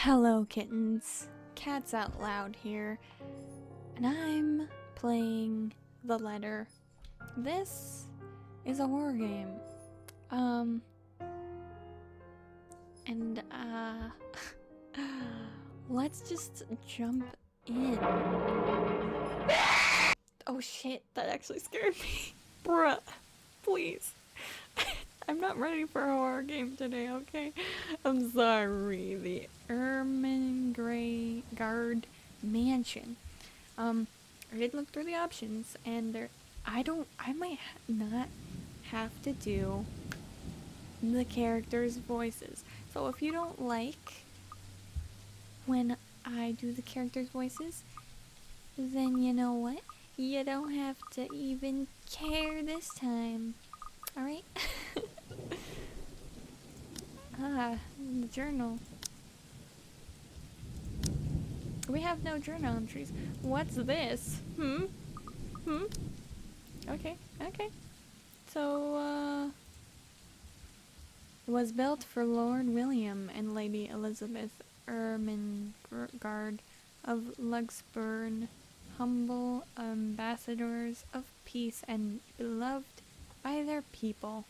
Hello kittens, Catsoutloud here, and I'm playing The Letter. This is a horror game. And let's just jump in. Oh shit, that actually scared me. Bruh, please. I'm not ready for a horror game today, okay? I'm sorry. The Ermengarde Mansion. I did look through the options, and I might not have to do the characters' voices. So if you don't like when I do the characters' voices, then you know what? You don't have to even care this time. Alright? The journal. We have no journal entries. What's this? Okay. So, it was built for Lord William and Lady Elizabeth Ermengarde of Luxburn, humble ambassadors of peace and beloved by their people.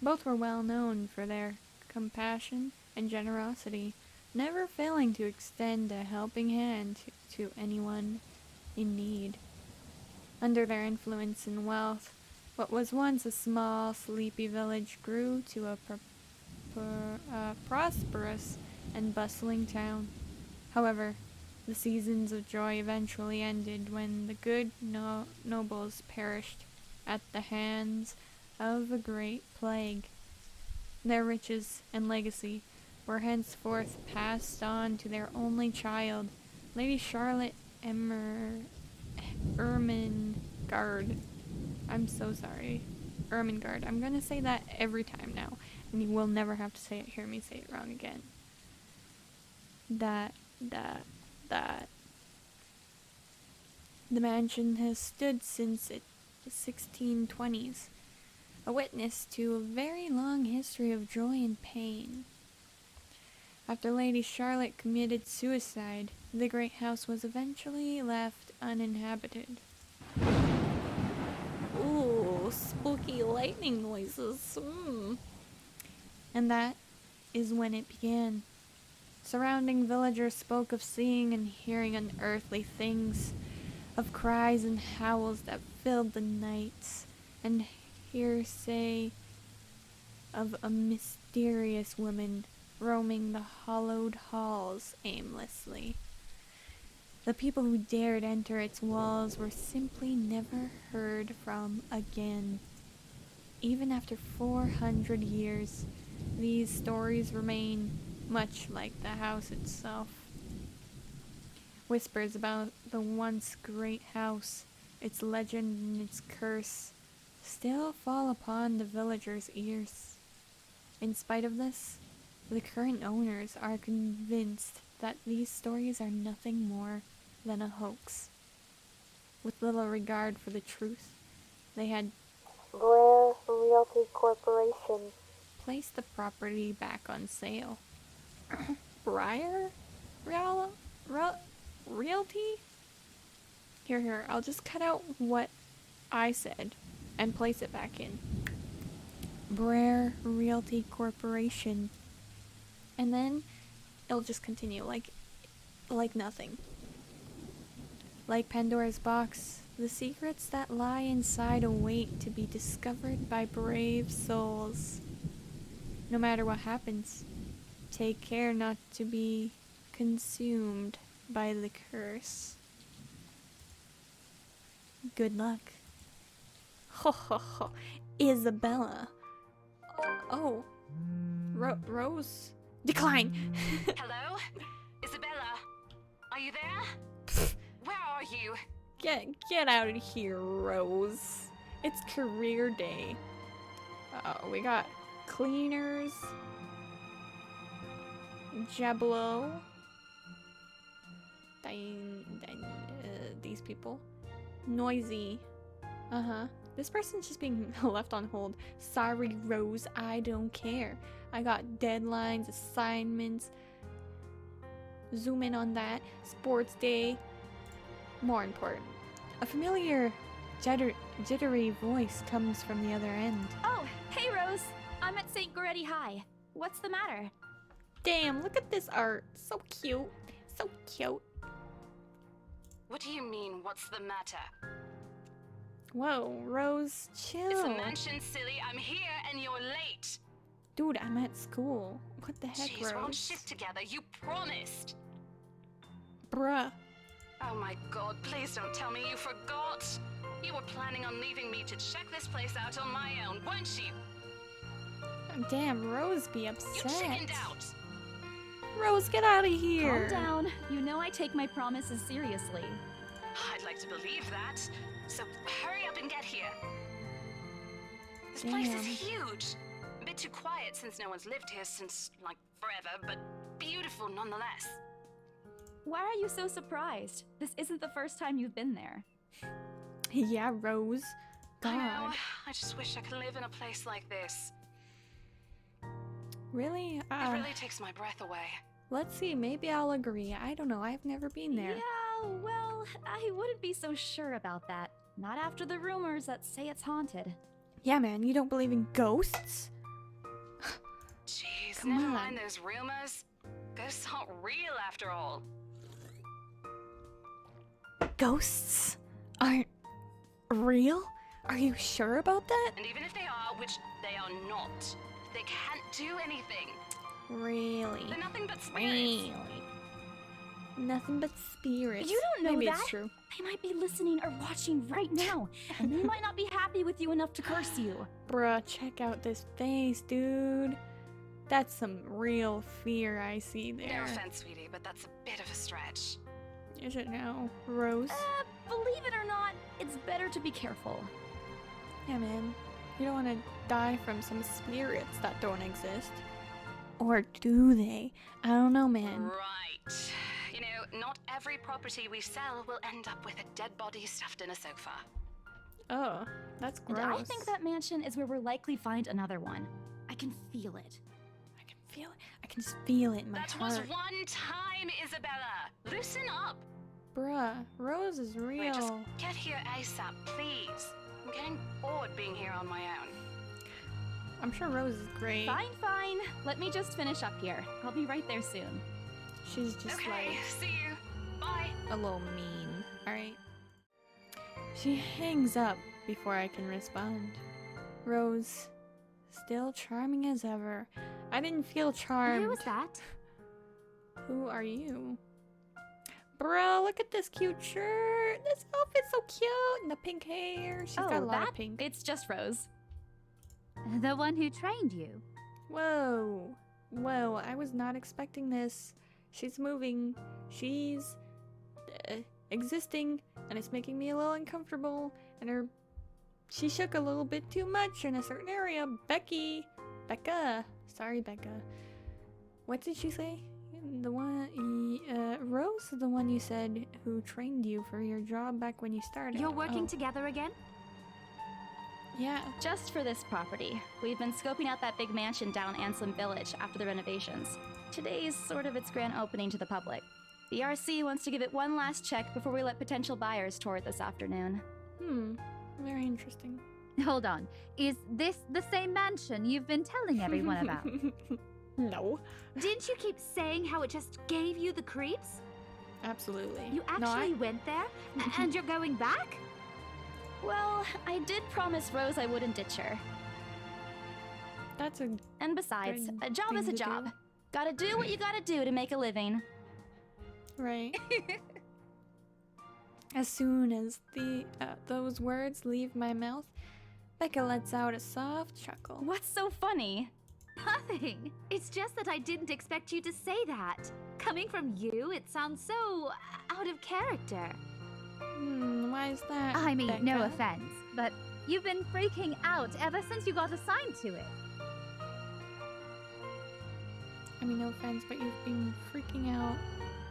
Both were well known for their compassion and generosity, never failing to extend a helping hand to anyone in need. Under their influence and wealth, what was once a small, sleepy village grew to a prosperous and bustling town. However, the seasons of joy eventually ended when the good nobles perished at the hands of a great plague. Their riches and legacy were henceforth passed on to their only child, Lady Charlotte Ermengarde. I'm so sorry. Ermengarde. I'm gonna say that every time now, and you will never have to hear me say it wrong again. That. The mansion has stood since the 1620s, a witness to a very long history of joy and pain. After Lady Charlotte committed suicide, the great house was eventually left uninhabited. Ooh, spooky lightning noises. And that is when it began. Surrounding villagers spoke of seeing and hearing unearthly things, of cries and howls that filled the nights, and hearsay of a mysterious woman roaming the hollowed halls aimlessly. The people who dared enter its walls were simply never heard from again. Even after 400 years, these stories remain, much like the house itself. Whispers about the once great house, its legend and its curse, still fall upon the villagers' ears. In spite of this, the current owners are convinced that these stories are nothing more than a hoax. With little regard for the truth, they had Blair Realty Corporation place the property back on sale. Briar? Realty? Here, I'll just cut out what I said and place it back in. Blair Realty Corporation. And then it'll just continue like nothing. Like Pandora's box, the secrets that lie inside await to be discovered by brave souls. No matter what happens, take care not to be consumed by the curse. Good luck. Ho ho ho. Isabella. Oh. Rose. Decline. Hello? Isabella? Are you there? Where are you? Get out of here, Rose. It's career day. We got cleaners. Jablo. These people. Noisy. This person's just being left on hold. Sorry, Rose, I don't care. I got deadlines, assignments. Zoom in on that. Sports day. More important. A familiar, jittery voice comes from the other end. Oh, hey Rose! I'm at St. Goretti High. What's the matter? Damn, look at this art. So cute. So cute. What do you mean, what's the matter? Whoa, Rose, chill. It's the mansion, silly. I'm here and you're late. Dude, I'm at school. What the heck, Jeez, we're on Rose? shift together. You promised. Bruh. Oh my god, please don't tell me you forgot. You were planning on leaving me to check this place out on my own, weren't you? Damn, Rose be You upset. chickened out. Rose, get out of here. Calm down. You know I take my promises seriously. I'd like to believe that. So hurry up and get here. This place is Damn. huge. A bit too quiet since no one's lived here since, like, forever, but beautiful nonetheless. Why are you so surprised? This isn't the first time you've been there. Yeah, Rose. I know. God. I just wish I could live in a place like this. Really? It really takes my breath away. Let's see, maybe I'll agree. I don't know, I've never been there. Yeah, well, I wouldn't be so sure about that. Not after the rumors that say it's haunted. Yeah, man, you don't believe in ghosts? Jeez, Come never on. mind those rumors. Ghosts aren't real after all. Ghosts aren't real? Are you sure about that? And even if they are, which they are not, they can't do anything. Really? They're nothing but spirits. Really? Nothing but spirits. You don't know Maybe that. it's true. They might be listening or watching right now, and they might not be happy with you enough to curse you. Bruh, check out this face, dude. That's some real fear I see No there. offense, sweetie, but that's a bit of a stretch. Is it now, Rose? Believe it or not, it's better to be careful. Yeah, man. You don't want to die from some spirits that don't exist. Or do they? I don't know, man. Right. You know, not every property we sell will end up with a dead body stuffed in a sofa. Oh, that's And gross. I think that mansion is where we'll likely find another one. I can feel it. I can feel it. I can just feel it in my That heart. was one time, Isabella. Loosen up. Bruh, Rose is real. Wait, just get here ASAP, please. I'm getting bored being here on my own. I'm sure Rose is great. Fine, fine. Let me just finish up here. I'll be right there soon. She's just Okay, like see you. Bye. a little mean. Alright. She hangs up before I can respond. Rose, still charming as ever. I didn't feel charmed. Who was that? Who are you? Bro, look at this cute shirt. This outfit's so cute. And the pink hair. She's got a lot of pink. It's just Rose. The one who trained you. Whoa. Whoa, I was not expecting this. She's moving. She's existing. And it's making me a little uncomfortable. And she shook a little bit too much in a certain area. Becca. Sorry, Becca. What did she say? The one, Rose is the one you said who trained you for your job back when you started. You're working Oh, together again? yeah. Just for this property. We've been scoping out that big mansion down Anselm Village after the renovations. Today is sort of its grand opening to the public. The RC wants to give it one last check before we let potential buyers tour it this afternoon. Very interesting. Hold on. Is this the same mansion you've been telling everyone about? No. Didn't you keep saying how it just gave you the creeps? Absolutely. You No, actually went there? And you're going back? Well, I did promise Rose I wouldn't ditch her. That's a And besides, Good a job thing is a to job. do. Gotta do what you gotta do to make a living. right. As soon as those words leave my mouth, Becca lets out a soft chuckle. What's so funny? Nothing. It's just that I didn't expect you to say that. Coming from you, it sounds so out of character. Why is that? I mean, no Becca? offense, but you've been freaking out ever since you got assigned to it. I mean, no offense, but you've been freaking out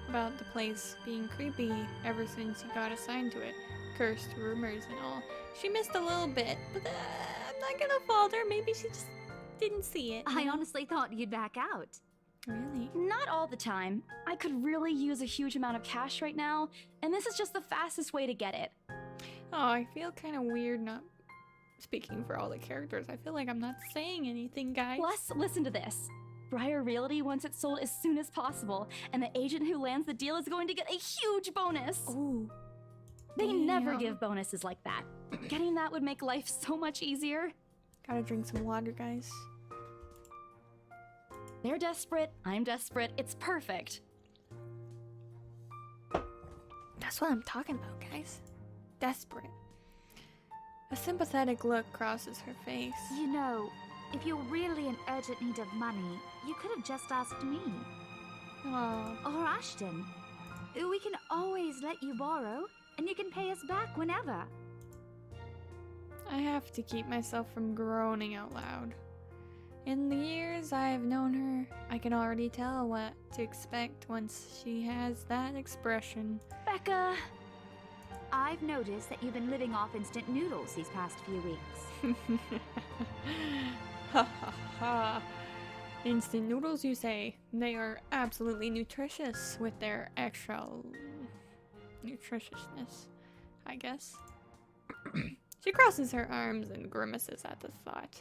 about the place being creepy ever since you got assigned to it. Cursed rumors and all. She missed a little bit, but I'm not gonna fault her. Maybe she just didn't see it. I honestly thought you'd back out. Really? Not all the time. I could really use a huge amount of cash right now, and this is just the fastest way to get it. Oh, I feel kind of weird not speaking for all the characters. I feel like I'm not saying anything, guys. Plus, listen to this. Briar Realty wants it sold as soon as possible, and the agent who lands the deal is going to get a huge bonus. Ooh. They never Damn. give bonuses like that. Getting that would make life so much easier. Gotta drink some water, guys. They're desperate, I'm desperate, it's perfect. That's what I'm talking about, guys. Desperate. A sympathetic look crosses her face. You know, if you're really in urgent need of money, you could have just asked me. Aw. Or Ashton. We can always let you borrow, and you can pay us back whenever. I have to keep myself from groaning out loud. In the years I've known her, I can already tell what to expect once she has that expression. Becca! I've noticed that you've been living off instant noodles these past few weeks. Ha ha ha. Instant noodles, you say? They are absolutely nutritious with their extra nutritiousness, I guess. She crosses her arms and grimaces at the thought.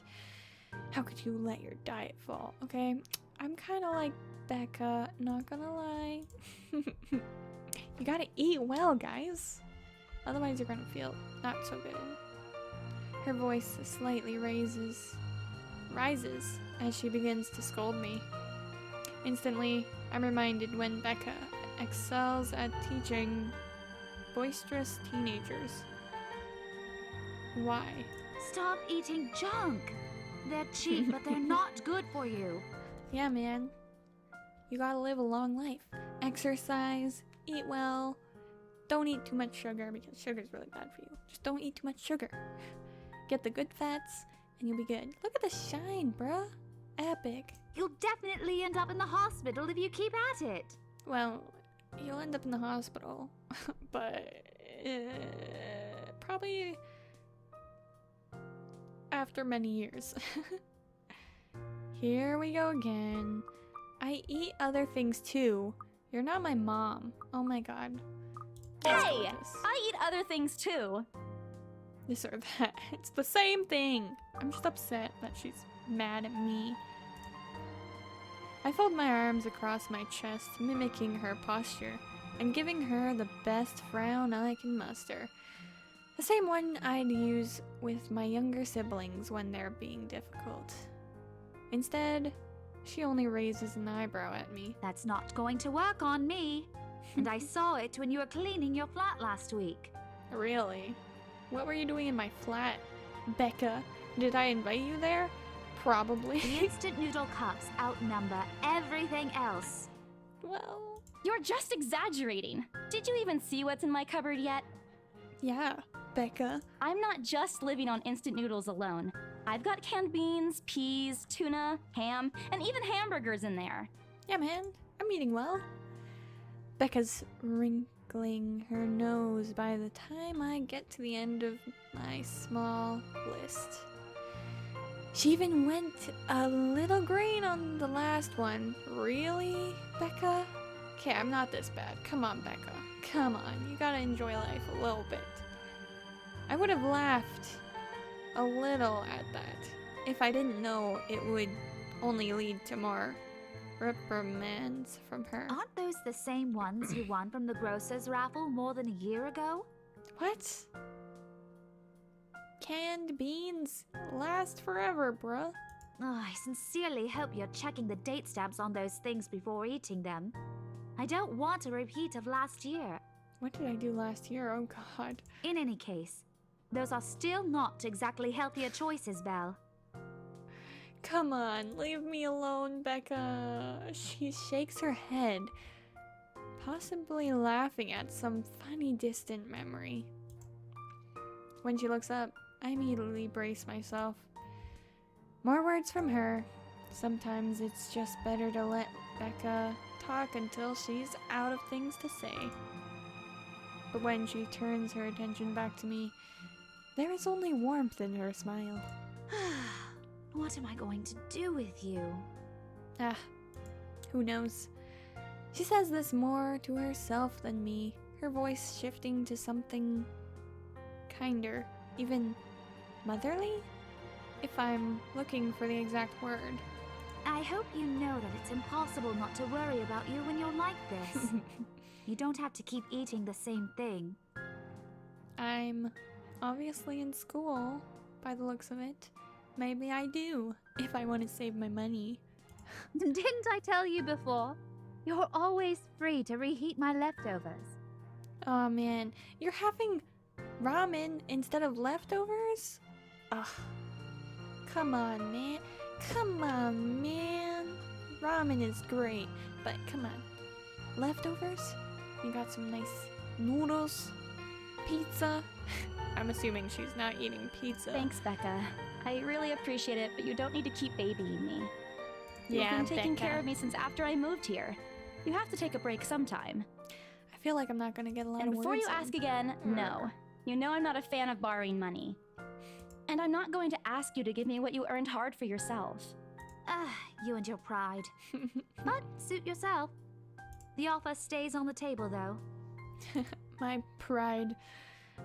How could you let your diet fall, okay? I'm kind of like Becca, not gonna lie. You gotta eat well, guys. Otherwise you're gonna feel not so good. Her voice slightly rises as she begins to scold me. Instantly, I'm reminded when Becca excels at teaching boisterous teenagers. Why? Stop eating junk! They're cheap, but they're not good for you. Yeah, man. You gotta live a long life. Exercise, eat well. Don't eat too much sugar because sugar's really bad for you. Just don't eat too much sugar. Get the good fats and you'll be good. Look at the shine, bruh. Epic. You'll definitely end up in the hospital if you keep at it. Well, you'll end up in the hospital, but probably after many years. Here we go again. I eat other things too. You're not my mom. Oh my god. That's Hey! gorgeous. I eat other things too. This or that. It's the same thing. I'm just upset that she's mad at me. I fold my arms across my chest, mimicking her posture, and giving her the best frown I can muster. The same one I'd use with my younger siblings when they're being difficult. Instead, she only raises an eyebrow at me. That's not going to work on me. And I saw it when you were cleaning your flat last week. Really? What were you doing in my flat, Becca? Did I invite you there? Probably. The instant noodle cups outnumber everything else. Well, You're just exaggerating. Did you even see what's in my cupboard yet? yeah, Becca. I'm not just living on instant noodles alone. I've got canned beans, peas, tuna, ham, and even hamburgers in there. Yeah, man, I'm eating well. Becca's wrinkling her nose by the time I get to the end of my small list. She even went a little green on the last one. Really, Becca? Okay, I'm not this bad. Come on, Becca. Come on, you gotta enjoy life a little bit. I would have laughed a little at that if I didn't know it would only lead to more reprimands from her. Aren't those the same ones you won from the grocer's raffle more than a year ago? What? Canned beans last forever, bruh. Oh, I sincerely hope you're checking the date stamps on those things before eating them. I don't want a repeat of last year. What did I do last year? Oh god. In any case, those are still not exactly healthier choices, Belle. Come on, leave me alone, Becca. She shakes her head, possibly laughing at some funny distant memory. When she looks up, I immediately brace myself. More words from her. Sometimes it's just better to let Becca talk until she's out of things to say. But when she turns her attention back to me, There is only warmth in her smile. What am I going to do with you? Ah, who knows? She says this more to herself than me, her voice shifting to something kinder, even motherly, if I'm looking for the exact word. I hope you know that it's impossible not to worry about you when you're like this. You don't have to keep eating the same thing. I'm obviously in school, by the looks of it. Maybe I do, if I want to save my money. Didn't I tell you before? You're always free to reheat my leftovers. Oh man, you're having ramen instead of leftovers? Ugh. Come on, man. Come on, man. Ramen is great, but come on. Leftovers? You got some nice noodles, pizza. I'm assuming she's not eating pizza. Thanks, Becca. I really appreciate it, but you don't need to keep babying me. Yeah, You've been taking Becca. care of me since after I moved here. You have to take a break sometime. I feel like I'm not gonna get a lot And of before words you in. ask again, no. You know I'm not a fan of borrowing money. And I'm not going to ask you to give me what you earned hard for yourself. You and your pride. But suit yourself. The offer stays on the table, though. My pride.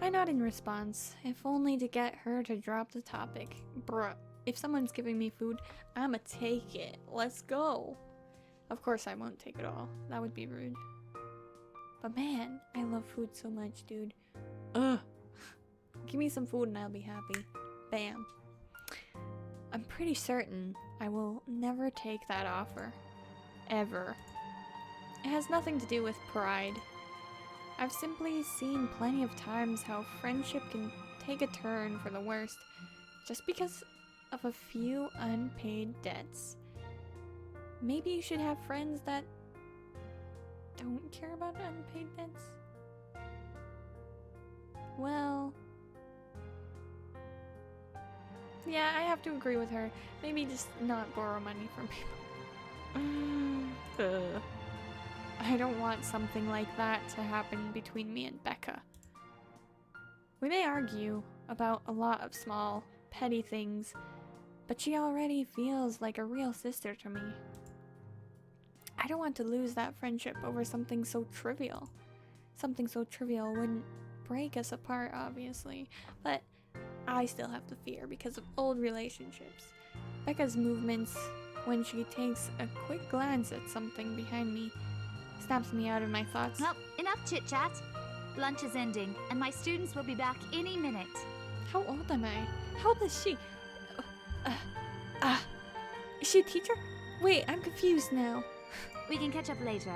I nod in response, if only to get her to drop the topic. Bruh, if someone's giving me food, I'ma take it. Let's go. Of course I won't take it all. That would be rude. But man, I love food so much, dude. Ugh. Give me some food and I'll be happy. Bam. I'm pretty certain I will never take that offer. Ever. It has nothing to do with pride. I've simply seen plenty of times how friendship can take a turn for the worst just because of a few unpaid debts. Maybe you should have friends that don't care about unpaid debts? Well, yeah, I have to agree with her. Maybe just not borrow money from people. I don't want something like that to happen between me and Becca. We may argue about a lot of small, petty things, but she already feels like a real sister to me. I don't want to lose that friendship over something so trivial. Something so trivial wouldn't break us apart, obviously, but I still have the fear because of old relationships. Becca's movements when she takes a quick glance at something behind me snaps me out of my thoughts. Well, enough chit-chat. Lunch is ending, and my students will be back any minute. How old am I? How old is she? Is she a teacher? Wait, I'm confused now. We can catch up later.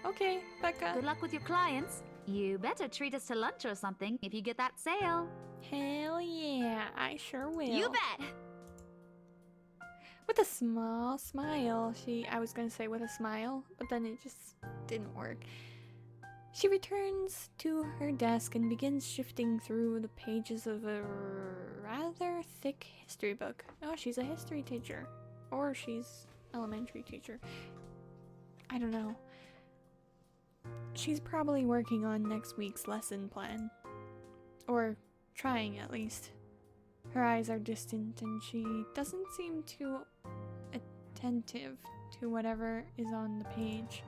Okay, Becca. Good luck with your clients. You better treat us to lunch or something if you get that sale. Hell yeah, I sure will. You bet! With a small smile, I was gonna say with a smile, but then it just didn't work. She returns to her desk and begins shifting through the pages of a rather thick history book. Oh, she's a history teacher. Or she's elementary teacher. I don't know. She's probably working on next week's lesson plan. Or trying, at least. Her eyes are distant and she doesn't seem too attentive to whatever is on the page.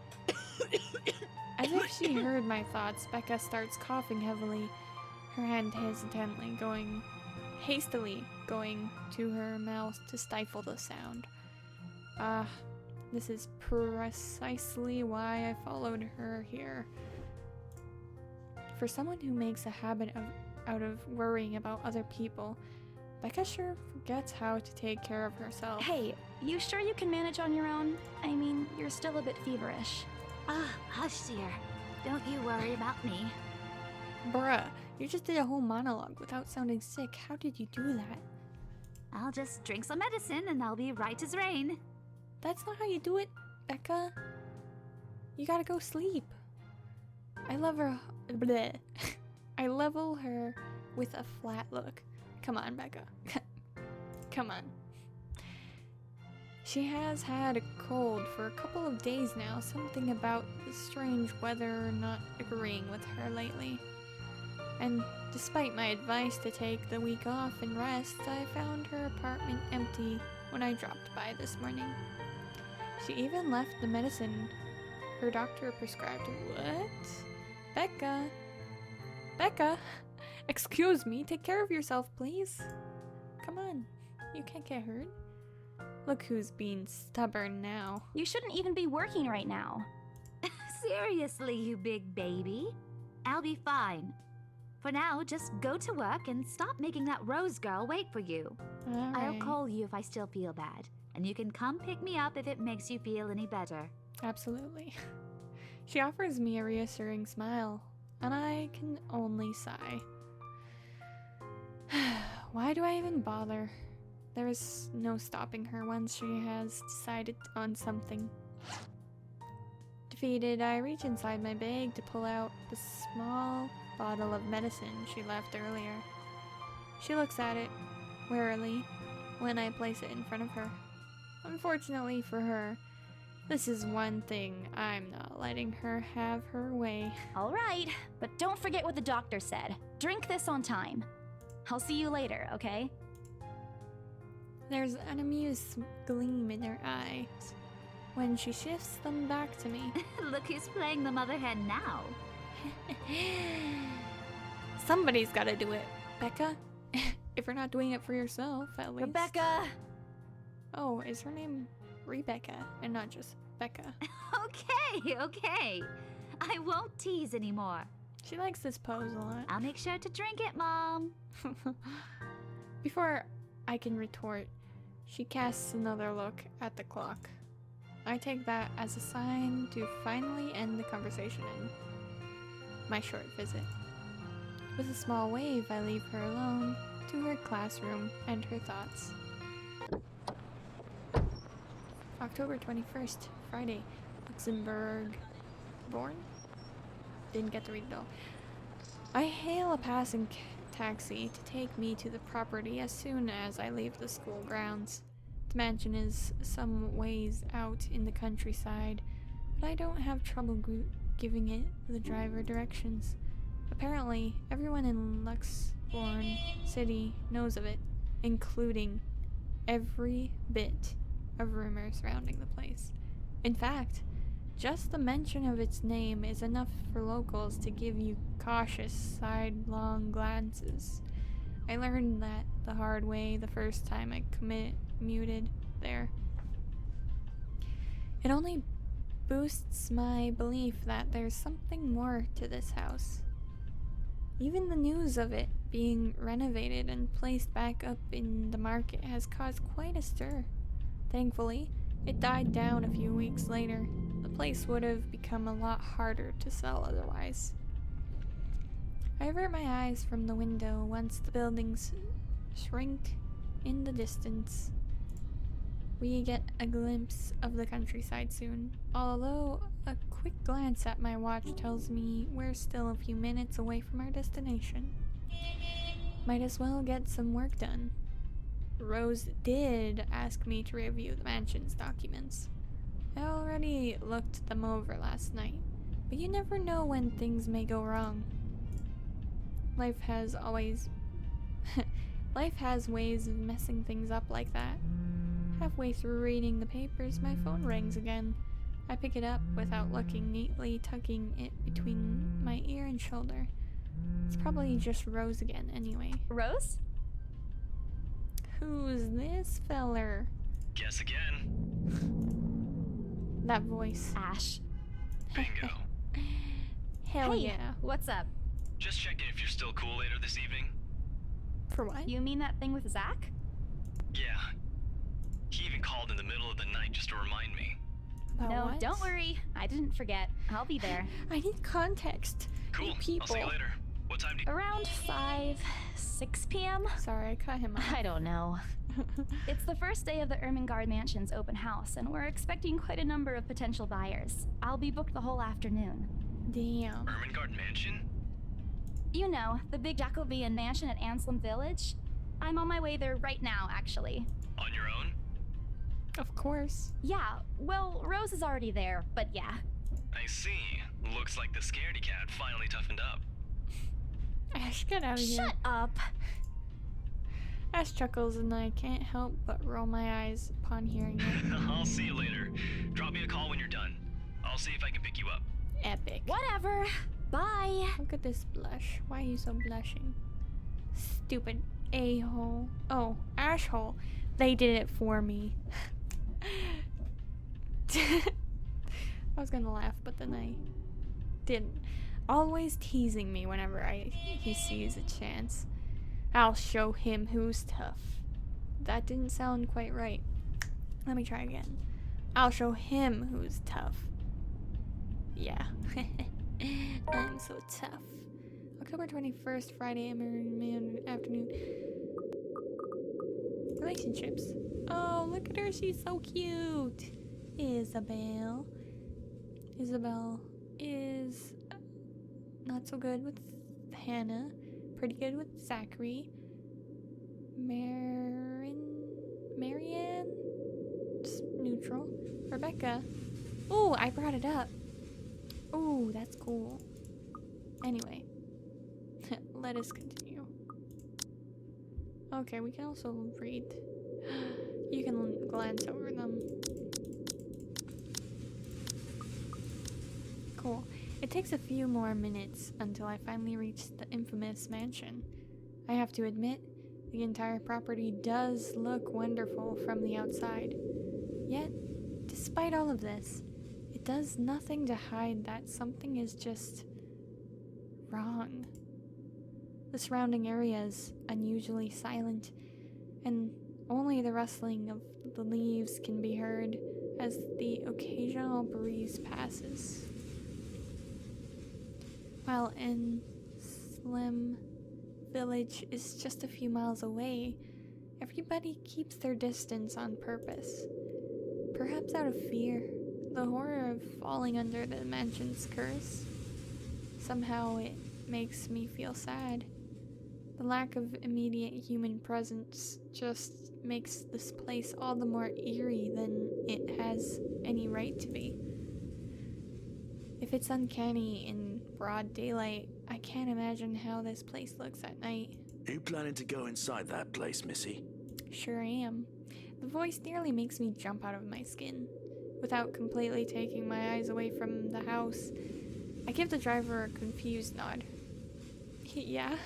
As if she heard my thoughts, Becca starts coughing heavily, her hand hastily going to her mouth to stifle the sound. This is precisely why I followed her here. For someone who makes a habit out of worrying about other people, Becca sure forgets how to take care of herself. Hey, you sure you can manage on your own? I mean, you're still a bit feverish. Hush, dear. Don't you worry about me. Bruh, you just did a whole monologue without sounding sick. How did you do that? I'll just drink some medicine and I'll be right as rain. That's not how you do it, Becca. You gotta go sleep. I love her. Bleh. I level her with a flat look. Come on, Becca. Come on. She has had a cold for a couple of days now. Something about the strange weather not agreeing with her lately. And despite my advice to take the week off and rest, I found her apartment empty when I dropped by this morning. She even left the medicine her doctor prescribed. What? Becca? Becca? Excuse me, take care of yourself, please. Come on, you can't get hurt. Look who's being stubborn now. You shouldn't even be working right now. Seriously, you big baby. I'll be fine. For now, just go to work and stop making that Rose girl wait for you. All I'll right. call you if I still feel bad, and you can come pick me up if it makes you feel any better. Absolutely. She offers me a reassuring smile, and I can only sigh. Why do I even bother? There is no stopping her once she has decided on something. Defeated, I reach inside my bag to pull out the small bottle of medicine she left earlier. She looks at it warily when I place it in front of her. Unfortunately for her, this is one thing I'm not letting her have her way. All right, but don't forget what the doctor said. Drink this on time. I'll see you later, okay? There's an amused gleam in her eyes when she shifts them back to me. Look who's playing the mother hen now. Somebody's gotta do it, Becca. If you're not doing it for yourself, at least. Rebecca! Oh, is her name Rebecca and not just Becca? Okay. I won't tease anymore. She likes this pose a lot. I'll make sure to drink it, Mom. Before I can retort, she casts another look at the clock. I take that as a sign to finally end the conversation in my short visit. With a small wave, I leave her alone to her classroom and her thoughts. October 21st, Friday, Luxembourg. Born? Didn't get to read it all. I hail a passing taxi to take me to the property as soon as I leave the school grounds. The mansion is some ways out in the countryside, but I don't have trouble giving it the driver directions. Apparently, everyone in Luxembourg City knows of it, including every bit of rumor surrounding the place. In fact, just the mention of its name is enough for locals to give you cautious sidelong glances. I learned that the hard way the first time I commuted there. It only boosts my belief that there's something more to this house. Even the news of it being renovated and placed back up in the market has caused quite a stir. Thankfully, it died down a few weeks later. The place would have become a lot harder to sell otherwise. I avert my eyes from the window once the buildings shrink in the distance. We get a glimpse of the countryside soon, although a quick glance at my watch tells me we're still a few minutes away from our destination. Might as well get some work done. Rose did ask me to review the mansion's documents. I already looked them over last night, but you never know when things may go wrong. Life has ways of messing things up like that. Halfway through reading the papers, my phone rings again. I pick it up without looking, neatly tucking it between my ear and shoulder. It's probably just Rose again anyway. Rose? Who's this feller? Guess again. That voice. Ash. Bingo. Hell Hey, yeah. what's up? Just checking if you're still cool later this evening. For what? You mean that thing with Zach? Yeah. He even called in the middle of the night just to remind me. About No, what? don't worry. I didn't forget. I'll be there. I need context. Cool. Need people. I'll see you later. What time do you... Around 6 p.m.? Sorry, I cut him off. I don't know. It's the first day of the Ermengarde Mansion's open house, and we're expecting quite a number of potential buyers. I'll be booked the whole afternoon. Damn. Ermengarde Mansion? You know, the big Jacobean mansion at Anselm Village? I'm on my way there right now, actually. On your own? Of course. Yeah, well, Rose is already there, but yeah. I see. Looks like the scaredy cat finally toughened up. Ash, get out of here. Shut up! Ash chuckles and I can't help but roll my eyes upon hearing it. I'll see you later. Drop me a call when you're done. I'll see if I can pick you up. Epic. Whatever. Bye. Look at this blush. Why are you so blushing? Stupid a-hole. Oh, Ashhole. They did it for me. I was gonna laugh, but then I didn't. Always teasing me whenever he sees a chance. I'll show him who's tough. That didn't sound quite right. Let me try again. I'll show him who's tough. Yeah. I'm so tough. October 21st, Friday afternoon. Relationships. Oh, look at her. She's so cute. Isabel. Isabel is not so good with Hannah. Pretty good with Zachary. Marianne? Just neutral. Rebecca. Oh, I brought it up. Oh, that's cool. Anyway. Let us continue. Okay, we can also read. You can glance over them. Cool. It takes a few more minutes until I finally reach the infamous mansion. I have to admit, the entire property does look wonderful from the outside. Yet, despite all of this, it does nothing to hide that something is just wrong. The surrounding area is unusually silent, and only the rustling of the leaves can be heard as the occasional breeze passes. While in Slim Village is just a few miles away, everybody keeps their distance on purpose. Perhaps out of fear, the horror of falling under the mansion's curse. Somehow it makes me feel sad. The lack of immediate human presence just makes this place all the more eerie than it has any right to be. If it's uncanny in broad daylight, I can't imagine how this place looks at night. Are you planning to go inside that place, Missy? Sure am. The voice nearly makes me jump out of my skin. Without completely taking my eyes away from the house, I give the driver a confused nod. Yeah,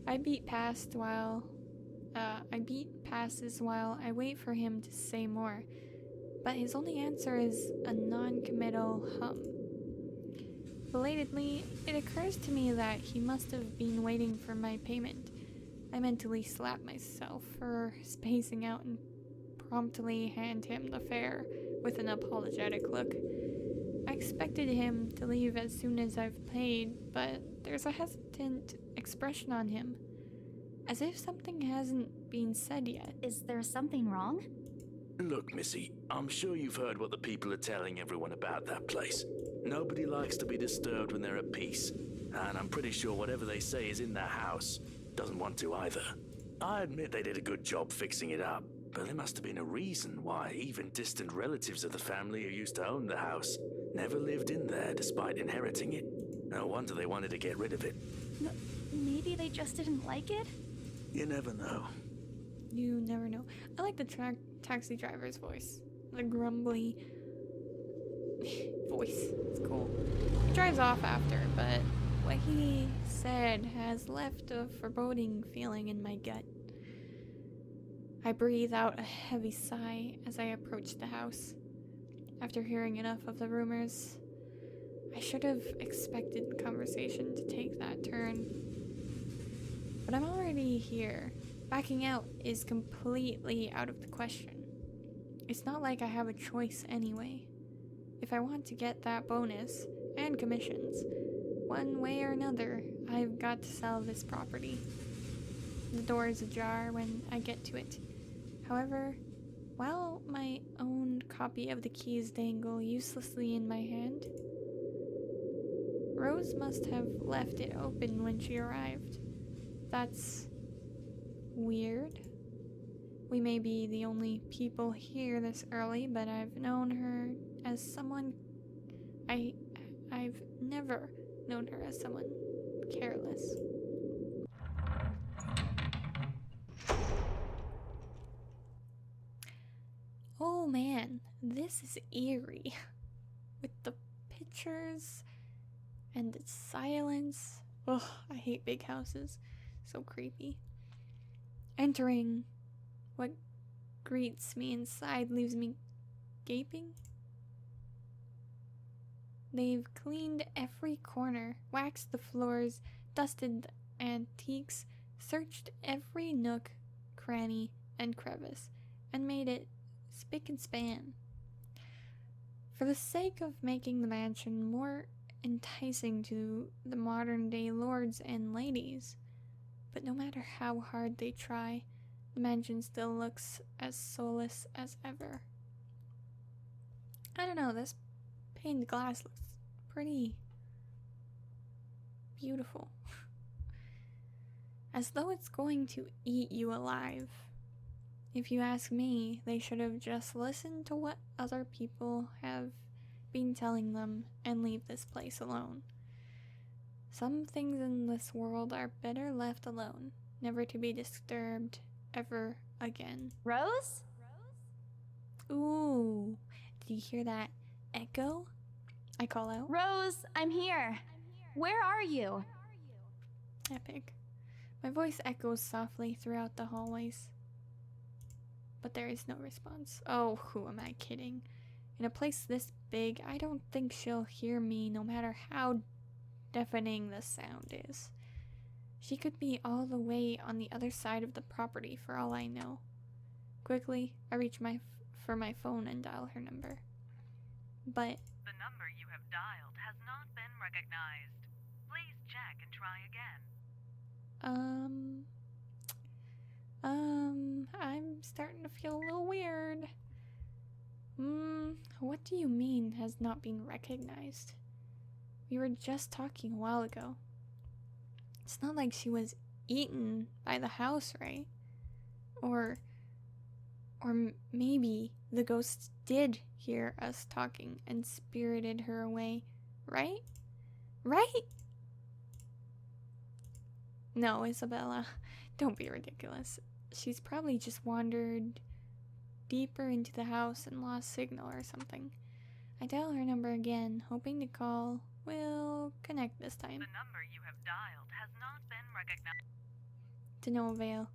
I beat passes while I wait for him to say more, but his only answer is a non-committal hum. Belatedly, it occurs to me that he must have been waiting for my payment. I mentally slap myself for spacing out and promptly hand him the fare with an apologetic look. I expected him to leave as soon as I've paid, but there's a hesitant expression on him, as if something hasn't been said yet. Is there something wrong? Look, Missy, I'm sure you've heard what the people are telling everyone about that place. Nobody likes to be disturbed when they're at peace, and I'm pretty sure whatever they say is in their house doesn't want to either. I admit they did a good job fixing it up, but there must have been a reason why even distant relatives of the family who used to own the house never lived in there despite inheriting it. No wonder they wanted to get rid of it. Maybe they just didn't like it? You never know. You never know. I like the taxi driver's voice. The grumbly voice. It's cool. He drives off after, but what he said has left a foreboding feeling in my gut. I breathe out a heavy sigh as I approach the house. After hearing enough of the rumors, I should have expected the conversation to take that turn. But I'm already here. Backing out is completely out of the question. It's not like I have a choice anyway. If I want to get that bonus and commissions, one way or another, I've got to sell this property. The door is ajar when I get to it. However, while my own copy of the keys dangle uselessly in my hand, Rose must have left it open when she arrived. That's weird. We may be the only people here this early, but I've known her as someone... I've never known her as someone careless. this is eerie. With the pictures and the silence. Ugh, I hate big houses. So creepy. Entering what greets me inside leaves me gaping. They've cleaned every corner, waxed the floors, dusted the antiques, searched every nook, cranny, and crevice, and made it spick and span. For the sake of making the mansion more enticing to the modern day lords and ladies. But no matter how hard they try, the mansion still looks as soulless as ever. I don't know, this painted glass looks pretty beautiful. As though it's going to eat you alive. If you ask me, they should have just listened to what other people have been telling them and leave this place alone. Some things in this world are better left alone, never to be disturbed ever again. Rose? Ooh, did you hear that echo? I call out. Rose, I'm here. Where are you? Epic. My voice echoes softly throughout the hallways. But there is no response. Oh, who am I kidding? In a place this big, I don't think she'll hear me no matter how deafening the sound is. She could be all the way on the other side of the property for all I know. Quickly, I reach for my phone and dial her number. But the number you have dialed has not been recognized. Please check and try again. I'm starting to feel a little weird. What do you mean has not been recognized? We were just talking a while ago. It's not like she was eaten by the house, right? Or maybe the ghost did hear us talking and spirited her away, right? Right? No, Isabella, don't be ridiculous. She's probably just wandered deeper into the house and lost signal or something. I dial her number again, hoping the call will connect this time. The number you have dialed has not been recognized. To no avail.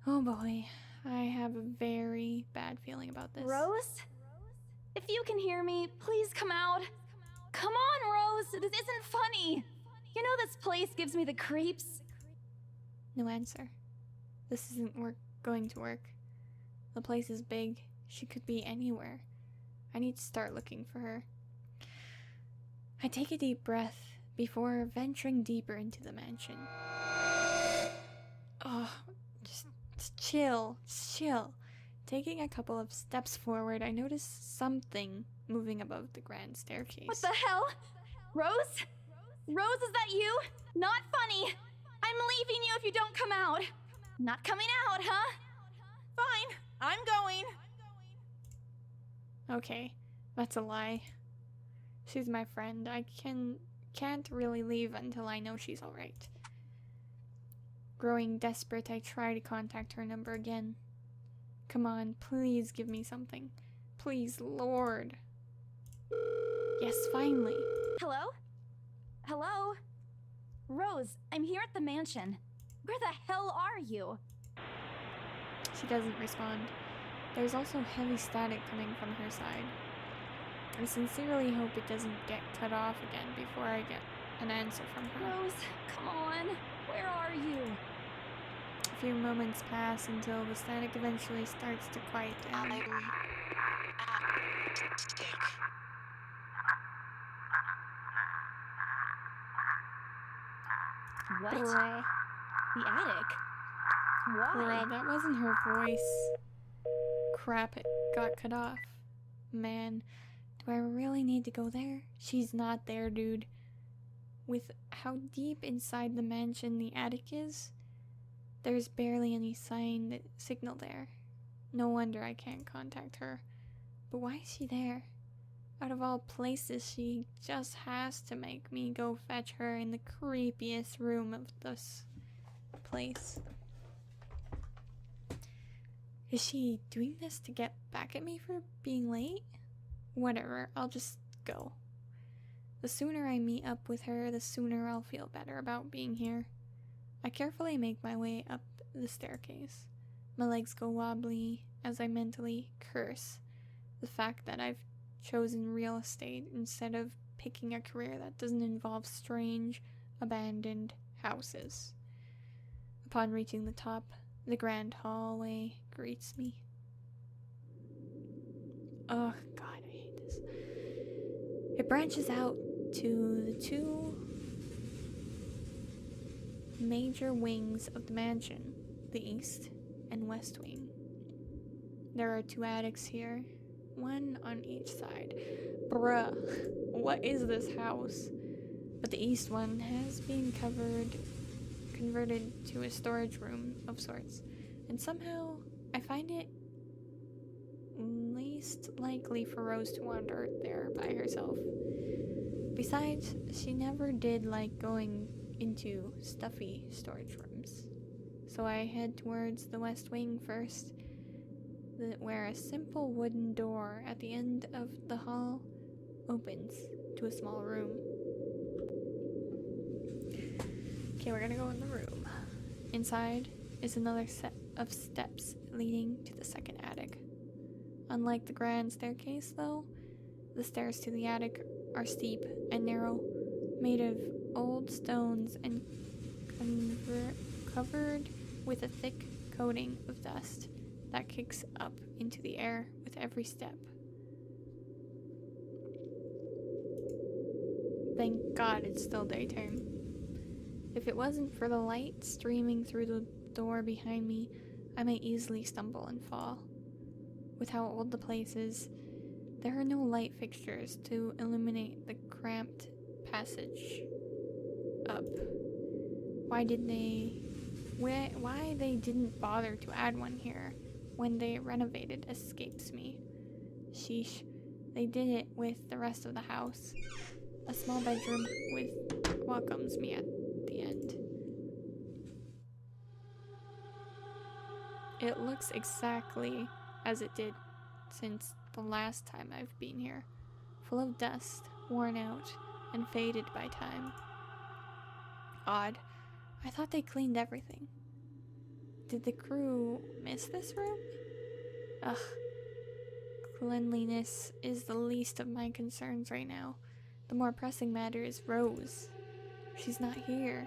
Oh boy, I have a very bad feeling about this. Rose? If you can hear me, please come out. Come on, Rose. This isn't funny. You know this place gives me the creeps. No answer. This isn't going to work. The place is big. She could be anywhere. I need to start looking for her. I take a deep breath before venturing deeper into the mansion. Oh, just chill. Taking a couple of steps forward, I notice something moving above the grand staircase. What the hell? Rose? Rose, is that you? Not funny. I'm leaving you if you don't come out. Not coming out, huh? Fine, I'm going. Okay, that's a lie. She's my friend. I can't really leave until I know she's alright. Growing desperate, I try to contact her number again. Come on, please give me something. Please, Lord. Yes, finally. Hello? Hello? Rose, I'm here at the mansion. Where the hell are you? She doesn't respond. There's also heavy static coming from her side. I sincerely hope it doesn't get cut off again before I get an answer from her. Rose, come on. Where are you? A few moments pass until the static eventually starts to quiet down. What? Bruh. The attic? Why? Bruh, that wasn't her voice. Crap, it got cut off. Man, do I really need to go there? She's not there, dude. With how deep inside the mansion the attic is, there's barely any signal there. No wonder I can't contact her. But why is she there? Out of all places, she just has to make me go fetch her in the creepiest room of this place. Is she doing this to get back at me for being late? Whatever, I'll just go. The sooner I meet up with her, the sooner I'll feel better about being here. I carefully make my way up the staircase. My legs go wobbly as I mentally curse the fact that I've chosen real estate instead of picking a career that doesn't involve strange, abandoned houses. Upon reaching the top, the grand hallway greets me. Oh god, I hate this. It branches out to the two major wings of the mansion, the east and west wing. There are 2 attics here, one on each side. Bruh, what is this house? But the east one has been converted to a storage room of sorts, and somehow I find it least likely for Rose to wander there by herself. Besides, she never did like going into stuffy storage rooms. So I head towards the west wing first, where a simple wooden door at the end of the hall opens to a small room. Okay, we're gonna go in the room. Inside is another set of steps leading to the second attic. Unlike the grand staircase, though, the stairs to the attic are steep and narrow, made of old stones and covered with a thick coating of dust that kicks up into the air with every step. Thank God it's still daytime. If it wasn't for the light streaming through the door behind me, I might easily stumble and fall. With how old the place is, there are no light fixtures to illuminate the cramped passage up. Why they didn't bother to add one here when they renovated escapes me. Sheesh, they did it with the rest of the house. A small bedroom welcomes me at the end. It looks exactly as it did since the last time I've been here, full of dust, worn out, and faded by time. Odd. I thought they cleaned everything. Did the crew miss this room? Ugh. Cleanliness is the least of my concerns right now. The more pressing matter is Rose. She's not here.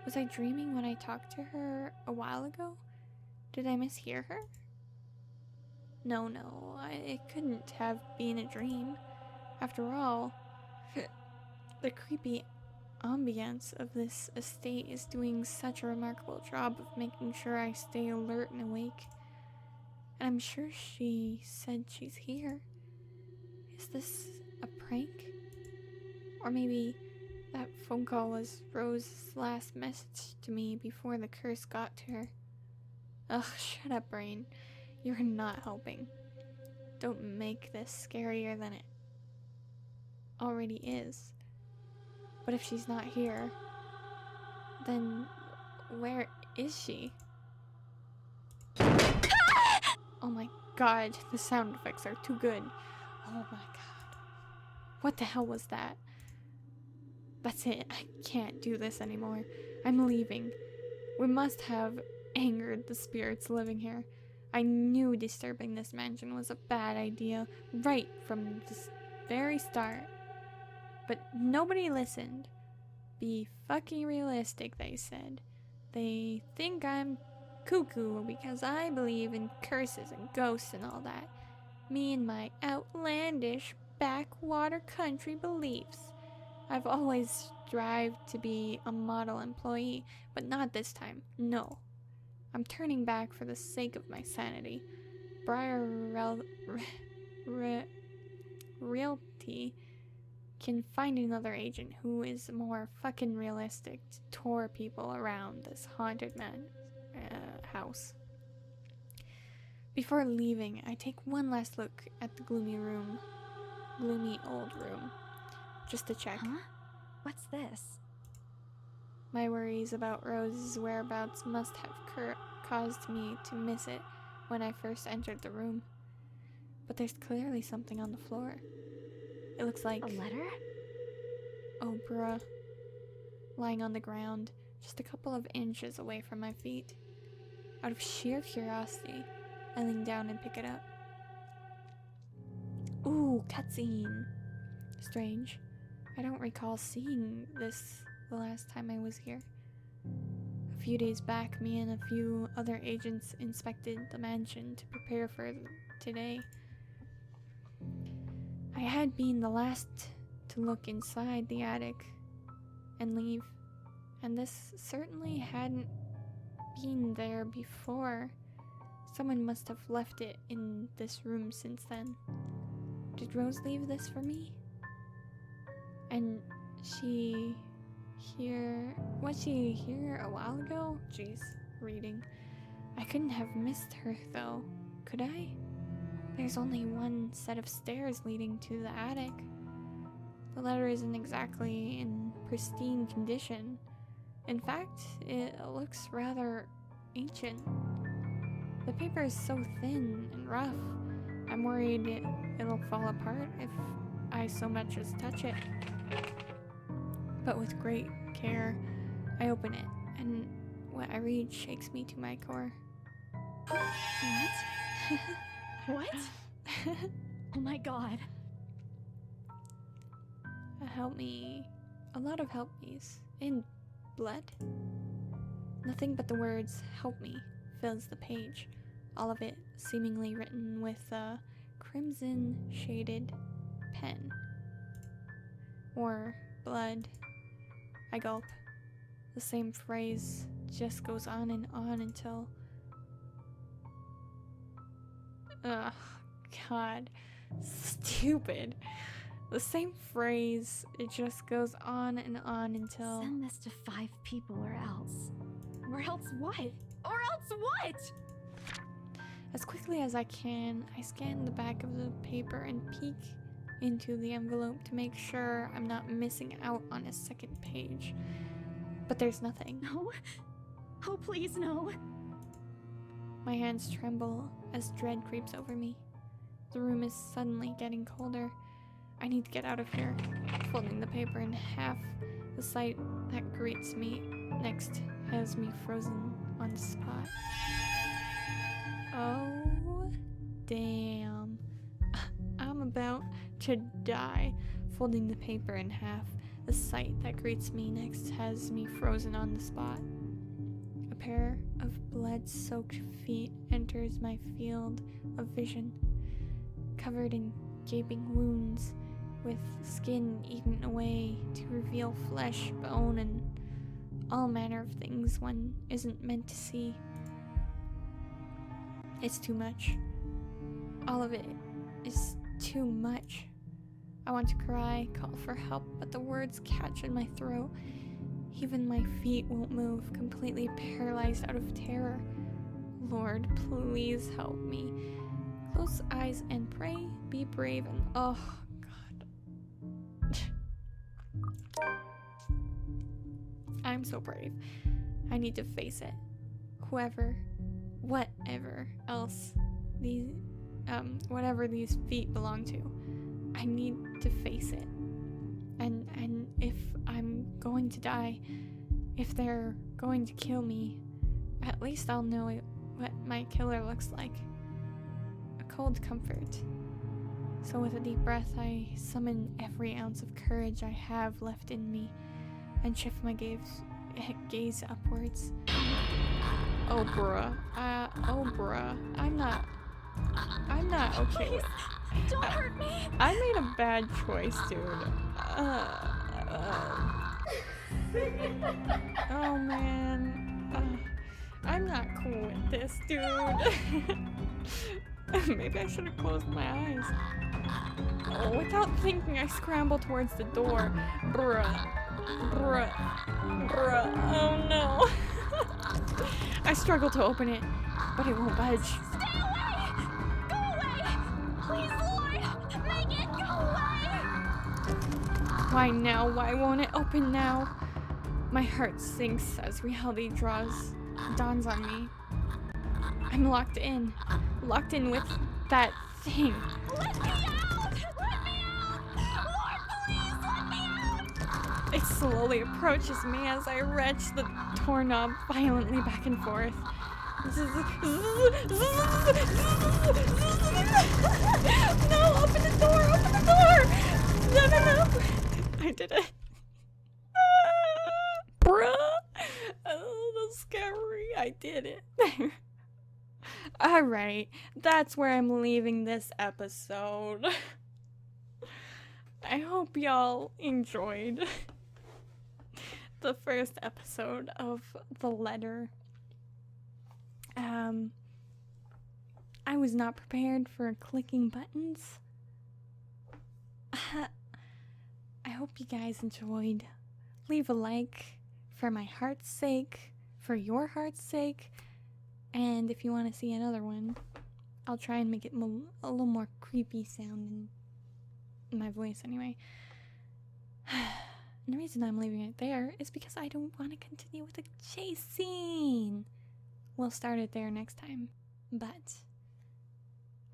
Was I dreaming when I talked to her a while ago? Did I mishear her? No, it couldn't have been a dream. After all, the creepy ambience of this estate is doing such a remarkable job of making sure I stay alert and awake. And I'm sure she said she's here. Is this a prank? Or maybe that phone call was Rose's last message to me before the curse got to her. Ugh, shut up, brain. You're not helping. Don't make this scarier than it already is. But if she's not here, then where is she? Oh my god, the sound effects are too good. Oh my god. What the hell was that? That's it, I can't do this anymore. I'm leaving. We must have angered the spirits living here. I knew disturbing this mansion was a bad idea right from the very start. But nobody listened. Be fucking realistic, they said. They think I'm cuckoo because I believe in curses and ghosts and all that. Me and my outlandish backwater country beliefs. I've always strived to be a model employee, but not this time. No. I'm turning back for the sake of my sanity. Briar Realty can find another agent who is more fucking realistic to tour people around this haunted house. Before leaving, I take one last look at the gloomy old room, just to check. Huh? What's this? My worries about Rose's whereabouts must have caused me to miss it when I first entered the room. But there's clearly something on the floor. It looks like A letter? oh bruh, lying on the ground, just a couple of inches away from my feet. Out of sheer curiosity, I lean down and pick it up. Ooh, cutscene. Strange. I don't recall seeing this the last time I was here. A few days back, me and a few other agents inspected the mansion to prepare for today. I had been the last to look inside the attic and leave, and this certainly hadn't been there before. Someone must have left it in this room since then. Did Rose leave this for me? And was she here a while ago? Jeez, reading. I couldn't have missed her though, could I? There's only one set of stairs leading to the attic. The letter isn't exactly in pristine condition. In fact, it looks rather ancient. The paper is so thin and rough, I'm worried it'll fall apart if I so much as touch it. But with great care, I open it, and what I read shakes me to my core. What? What? Oh my god. A lot of help me's. In blood? Nothing but the words, help me, fills the page. All of it seemingly written with a crimson shaded pen. Or blood. I gulp. The same phrase just goes on and on until... Ugh, God. Stupid. The same phrase, it just goes on and on until... Send this to 5 people or else. Or else what? Or else what? As quickly as I can, I scan the back of the paper and peek into the envelope to make sure I'm not missing out on a second page. But there's nothing. No. Oh, please, no. My hands tremble as dread creeps over me. The room is suddenly getting colder. I need to get out of here. Folding the paper in half, the sight that greets me next has me frozen on the spot. Oh, damn. I'm about to die. Folding the paper in half, the sight that greets me next has me frozen on the spot. A pair of blood-soaked feet enters my field of vision, covered in gaping wounds, with skin eaten away to reveal flesh, bone, and all manner of things one isn't meant to see. It's too much. All of it is too much. I want to cry, call for help, but the words catch in my throat. Even my feet won't move, completely paralyzed out of terror. Lord, please help me. Close eyes and pray, be brave, and oh, God. I'm so brave. I need to face it. Whatever else whatever these feet belong to, I need to face it. And if I'm going to die, if they're going to kill me, at least I'll know what my killer looks like. A cold comfort. So with a deep breath, I summon every ounce of courage I have left in me and shift my gaze upwards. Oh bruh. I'm not okay with... Don't hurt me! I made a bad choice, dude. Oh man. I'm not cool with this, dude. Maybe I should have closed my eyes. Oh, without thinking, I scramble towards the door. Bruh. Oh no. I struggle to open it, but it won't budge. Stay away! Go away! Please, Lord! Make it go away! Why now? Why won't it open now? My heart sinks as reality dawns on me. I'm locked in with that thing. Let me out! Let me out! Lord, please, let me out! It slowly approaches me as I wrench the doorknob violently back and forth. No, open the door, open the door! No. I did it. Bruh. Oh, that's scary. I did it. Alright, that's where I'm leaving this episode. I hope y'all enjoyed the first episode of The Letter. I was not prepared for clicking buttons. I hope you guys enjoyed. Leave a like for my heart's sake, for your heart's sake, and if you want to see another one, I'll try and make it a little more creepy sounding in my voice anyway. And the reason I'm leaving it there is because I don't want to continue with the chase scene. We'll start it there next time. But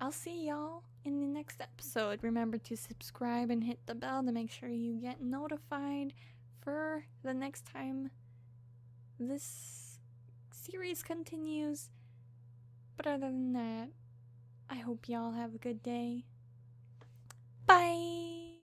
I'll see y'all in the next episode. Remember to subscribe and hit the bell to make sure you get notified for the next time this series continues. But other than that, I hope y'all have a good day.